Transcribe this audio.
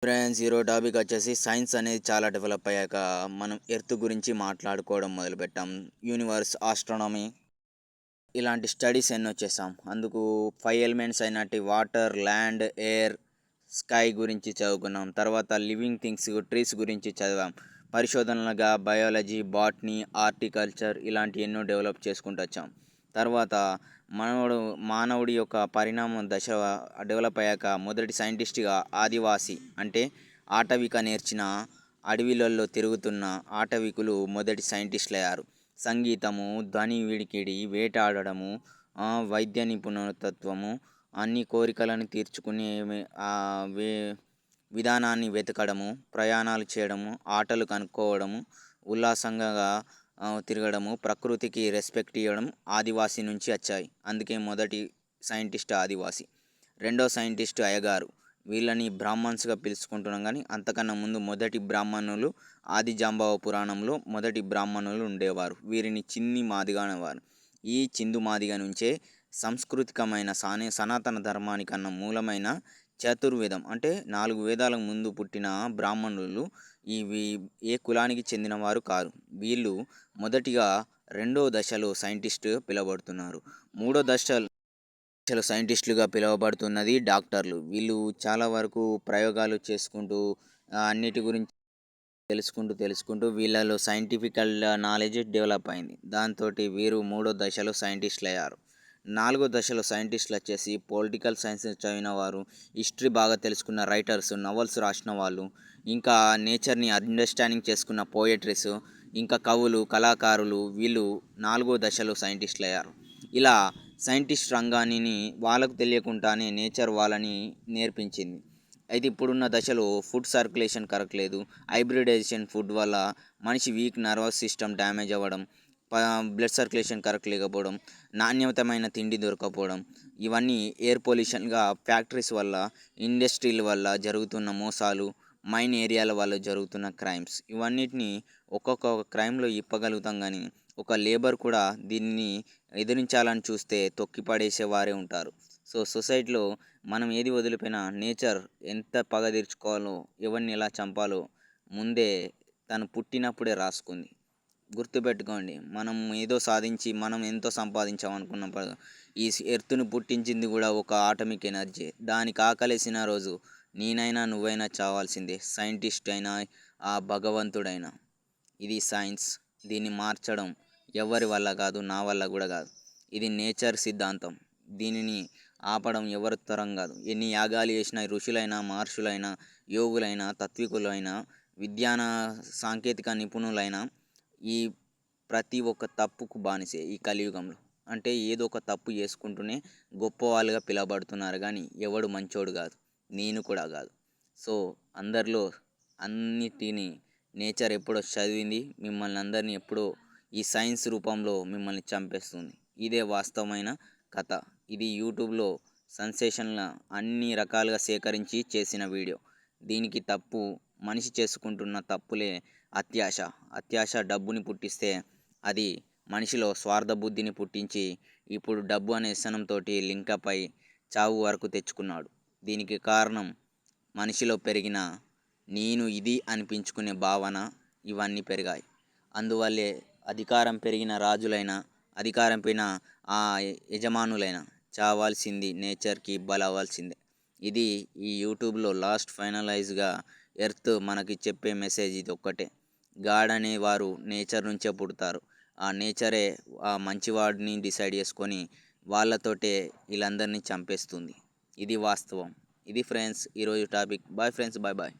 Friends, ఈరోజు topic వచ్చేసి science అనేది చాలా డెవలప్ అయ్యాక మనం ఎర్త్ గురించి మాట్లాడుకోవడం మొదలుపెట్టాం. యూనివర్స్, ఆస్ట్రానమీ ఇలాంటి స్టడీస్ ఎన్ని వచ్చేసాం. అందుకు 5 ఎలిమెంట్స్ అయినట్టు వాటర్, ల్యాండ్, ఎయిర్, స్కై గురించి చదువుకున్నాం. తర్వాత లివింగ్ థింగ్స్, ట్రీస్ గురించి చదివాం. పరిశోధనలుగా బయాలజీ, బాటనీ, హార్టికల్చర్ ఇలాంటి ఎన్నో డెవలప్ చేసుకుంటూ వచ్చాం. తర్వాత మానవుడి యొక్క పరిణామం దశ డెవలప్ అయ్యాక మొదటి సైంటిస్ట్గా ఆదివాసి అంటే ఆటవిక నేర్చిన అడవిలలో తిరుగుతున్న ఆటవికులు మొదటి సైంటిస్టులు అయ్యారు. సంగీతము, ధ్వని వినికిడి, వేటాడడము, వైద్య నిపుణతత్వము, అన్ని కోరికలను తీర్చుకునే విధానాన్ని వెతకడము, ప్రయాణాలు చేయడము, ఆటలు కనుక్కోవడము, ఉల్లాసంగా తిరగడము, ప్రకృతికి రెస్పెక్ట్ ఇవ్వడం ఆదివాసి నుంచి వచ్చాయి. అందుకే మొదటి సైంటిస్ట్ ఆదివాసి. రెండో సైంటిస్ట్ అయ్యగారు. వీళ్ళని బ్రాహ్మణ్స్గా పిలుచుకుంటున్నాం, కానీ అంతకన్నా ముందు మొదటి బ్రాహ్మణులు ఆదిజాంబవ పురాణంలో మొదటి బ్రాహ్మణులు ఉండేవారు. వీరిని చిన్ని మాదిగ అనేవారు. ఈ చిందు మాదిగ నుంచే సాంస్కృతికమైన సనాతన ధర్మానికన్నా మూలమైన చతుర్వేదం అంటే 4 వేదాలకు ముందు పుట్టిన బ్రాహ్మణులు ఇవి ఏ కులానికి చెందినవారు కాదు. వీళ్ళు మొదటిగా రెండో దశలో సైంటిస్ట్ పిలువబడుతున్నారు. మూడో దశలో సైంటిస్టులుగా పిలువబడుతున్నది డాక్టర్లు. వీళ్ళు చాలా వరకు ప్రయోగాలు చేసుకుంటూ అన్నిటి గురించి తెలుసుకుంటూ వీళ్ళలో సైంటిఫికల్ నాలెడ్జ్ డెవలప్ అయింది. దాంతో వీరు మూడో దశలో సైంటిస్టులు అయ్యారు. నాలుగో దశలో సైంటిస్టులు వచ్చేసి పొలిటికల్ సైన్స్ చదివిన వారు, హిస్టరీ బాగా తెలుసుకున్న రైటర్స్, నవల్స్ రాసిన వాళ్ళు, ఇంకా నేచర్ని అండర్స్టాండింగ్ చేసుకున్న పోయట్రీస్, ఇంకా కవులు, కళాకారులు వీళ్ళు నాలుగో దశలో సైంటిస్టులు అయ్యారు. ఇలా సైంటిస్ట్ రంగాన్ని వాళ్ళకు తెలియకుండానే నేచర్ వాళ్ళని నేర్పించింది. అయితే ఇప్పుడున్న దశలో ఫుడ్ సర్క్యులేషన్ కరెక్ట్ లేదు. హైబ్రిడైజేషన్ ఫుడ్ వల్ల మనిషి వీక్ నర్వస్ సిస్టమ్ డ్యామేజ్ అవ్వడం, బ్లడ్ సర్క్యులేషన్ కరెక్ట్ లేకపోవడం, నాణ్యతమైన తిండి దొరకపోవడం, ఇవన్నీ ఎయిర్ పొల్యూషన్గా ఫ్యాక్టరీస్ వల్ల, ఇండస్ట్రీల వల్ల జరుగుతున్న మోసాలు, మైన్ ఏరియాల వల్ల జరుగుతున్న క్రైమ్స్, ఇవన్నిటిని ఒక్కొక్క క్రైమ్లో ఇప్పగలుగుతాం, కానీ ఒక లేబర్ కూడా దీన్ని ఎదిరించాలని చూస్తే తొక్కిపడేసేవారే ఉంటారు. సో సొసైటీలో మనం ఏది వదిలిపోయినా నేచర్ ఎంత పగ తీర్చుకోవాలో, ఎవరిని ఎలా చంపాలో ముందే తను పుట్టినప్పుడే రాసుకుంది. గుర్తుపెట్టుకోండి, మనం ఏదో సాధించి మనం ఎంతో సంపాదించాం అనుకున్నప్పుడు ఈ ఎర్త్ను పుట్టించింది కూడా ఒక ఆటమిక్ ఎనర్జీ. దానికి ఆకలేసిన రోజు నేనైనా నువ్వైనా చావాల్సిందే, సైంటిస్ట్ అయినా ఆ భగవంతుడైనా. ఇది సైన్స్. దీన్ని మార్చడం ఎవరి వల్ల కాదు, నా వల్ల కూడా కాదు. ఇది నేచర్ సిద్ధాంతం. దీనిని ఆపడం ఎవరి తరం కాదు. ఎన్ని యాగాలు చేసిన ఋషులైనా, మహర్షులైనా, యోగులైనా, తాత్వికులైనా, విజ్ఞాన సాంకేతిక నిపుణులైనా ఈ ప్రతి ఒక్క తప్పుకు బానిసే ఈ కలియుగంలో. అంటే ఏదో ఒక తప్పు చేసుకుంటూనే గొప్ప వాళ్ళుగా పిలవబడుతున్నారు, కానీ ఎవడు మంచోడు కాదు, నేను కూడా కాదు. సో అందరిలో అన్నిటినీ నేచర్ ఎప్పుడో చదివింది, మిమ్మల్ని అందరినీ ఎప్పుడో ఈ సైన్స్ రూపంలో మిమ్మల్ని చంపేస్తుంది. ఇదే వాస్తవమైన కథ. ఇది యూట్యూబ్లో సెన్సేషన్ల అన్ని రకాలుగా సేకరించి చేసిన వీడియో. దీనికి తప్పు మనిషి చేసుకుంటున్న తప్పులే అత్యాశ డబ్బుని పుట్టిస్తే అది మనిషిలో స్వార్థ బుద్ధిని పుట్టించి ఇప్పుడు డబ్బు అనే వ్యసనంతో లింకప్ అయి చావు వరకు తెచ్చుకున్నాడు. దీనికి కారణం మనిషిలో పెరిగిన నేను ఇది అనిపించుకునే భావన, ఇవన్నీ పెరిగాయి. అందువల్లే అధికారం పెరిగిన రాజులైనా, అధికారం పైన ఆ యజమానులైనా చావాల్సింది, నేచర్కి బలవ్వాల్సిందే. ఇది ఈ యూట్యూబ్లో లాస్ట్ ఫైనలైజ్గా ఎర్త్ మనకి చెప్పే మెసేజ్ ఇది ఒక్కటే. గాడ్ అనేవారు నేచర్ నుంచే పుడతారు. ఆ నేచరే ఆ మంచివాడిని డిసైడ్ చేసుకొని వాళ్ళతోటే వీళ్ళందరినీ చంపేస్తుంది. ఇది వాస్తవం. ఇది ఫ్రెండ్స్ ఈరోజు topic. Bye friends, bye bye.